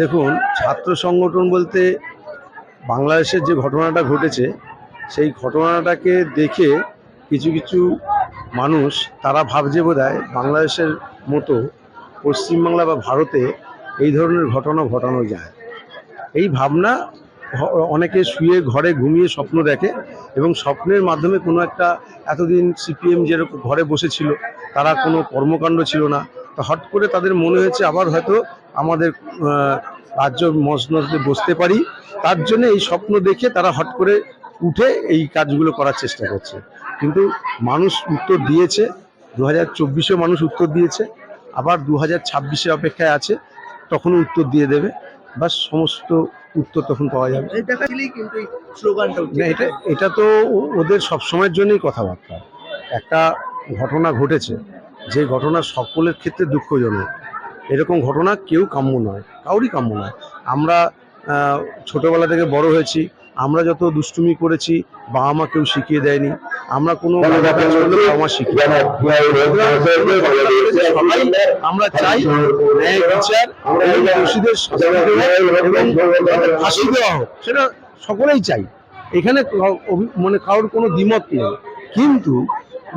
দেখুন, ছাত্র সংগঠন বলতে বাংলাদেশের যে ঘটনাটা ঘটেছে সেই ঘটনাটাকে দেখে কিছু কিছু মানুষ তারা ভাবছে বোধহয় বাংলাদেশের মতো পশ্চিমবাংলা বা ভারতে এই ধরনের ঘটনা ঘটানো যায়। এই ভাবনা অনেকে শুয়ে ঘরে ঘুমিয়ে স্বপ্ন দেখে এবং স্বপ্নের মাধ্যমে কোনো একটা এতদিন সিপিএম যেরকম ঘরে বসেছিল, তারা কোনো কর্মকাণ্ড ছিল না, তো হট করে তাদের মনে হয়েছে আবার হয়তো আমাদের রাজ্য মসনদে বসতে পারি। তার জন্য এই স্বপ্ন দেখে তারা হট করে উঠে এই কাজগুলো করার চেষ্টা করছে। কিন্তু মানুষ উত্তর দিয়েছে, 2024-এ মানুষ উত্তর দিয়েছে, আবার 2026-এ অপেক্ষায় আছে, তখনও উত্তর দিয়ে দেবে। বা সমস্ত উত্তর তখন পাওয়া যাবে। না, এটা তো ওদের সবসময়ের জন্যই কথাবার্তা। একটা ঘটনা ঘটেছে, যে ঘটনা সকলের ক্ষেত্রে দুঃখজনক। এরকম ঘটনা কেউ কাম্য নয়, কাউরই কাম্য নয়। আমরা ছোটোবেলা থেকে বড় হয়েছি, আমরা যত দুষ্টুমি করেছি বাবা মা কেউ শিখিয়ে দেয়নি। আমরা কোনো কাজ করলে বাবা মা শিখিয়ে দেয়। সবাই আমরা চাই ন্যায় বিচার এবং দোষীদের শাস্তি দেওয়া এবং ফাঁসি দেওয়া হোক, সেটা সকলেই চাই। এখানে মানে কারোর কোনো দ্বিমত নেই। কিন্তু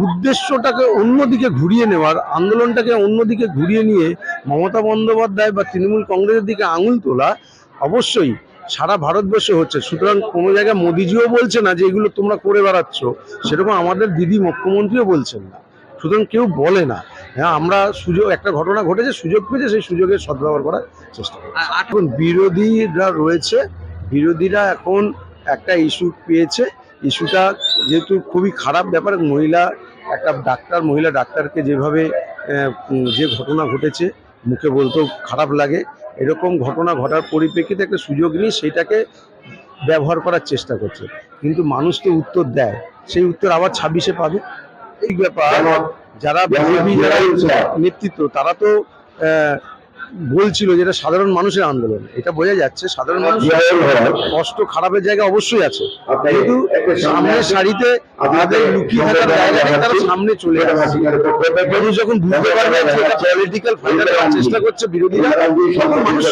উদ্দেশ্যটাকে অন্যদিকে ঘুরিয়ে নেওয়ার, আন্দোলনটাকে অন্যদিকে ঘুরিয়ে নিয়ে মমতা বন্দ্যোপাধ্যায় বা তৃণমূল কংগ্রেসের দিকে আঙুল তোলা অবশ্যই সারা ভারতবর্ষে হচ্ছে। সুতরাং কোনো জায়গায় মোদিজিও বলছে না যে এগুলো তোমরা করে বেড়াচ্ছ, সেরকম আমাদের দিদি মুখ্যমন্ত্রীও বলছেন না। সুতরাং কেউ বলে না। হ্যাঁ, আমরা সুযোগ, একটা ঘটনা ঘটেছে, সুযোগ পেয়েছে, সেই সুযোগের সদ্ব্যবহার করার চেষ্টা করি। এখন বিরোধীরা রয়েছে, বিরোধীরা এখন একটা ইস্যু পেয়েছে। ইস্যুটা যেহেতু খুবই খারাপ ব্যাপার, মহিলা ডাক্তারকে যেভাবে যে ঘটনা ঘটেছে মুখে বলতেও খারাপ লাগে। এরকম ঘটনা ঘটার পরিপ্রেক্ষিতে একটা সুযোগ নিয়ে সেটাকে ব্যবহার করার চেষ্টা করছে। কিন্তু মানুষ তো উত্তর দেয়, সেই উত্তর আবার 26-এ পাবে। এই ব্যাপার যারা বিজেপি, যারা নেতৃত্ব, তারা তো বলছিল যেটা সাধারণ মানুষের আন্দোলন। এটা বোঝা যাচ্ছে সাধারণ মানুষ কষ্ট খারাপের জায়গা অবশ্যই আছে, কিন্তু সামনের সারিতে তাদের লুকিয়ে থাকার জায়গাটাই তারা সামনে চলে আসছে। মানুষ যখন বুঝতে পারবে যে এটা পলিটিক্যাল ফায়দা করার চেষ্টা করছে বিরোধীরা, তখন মানুষ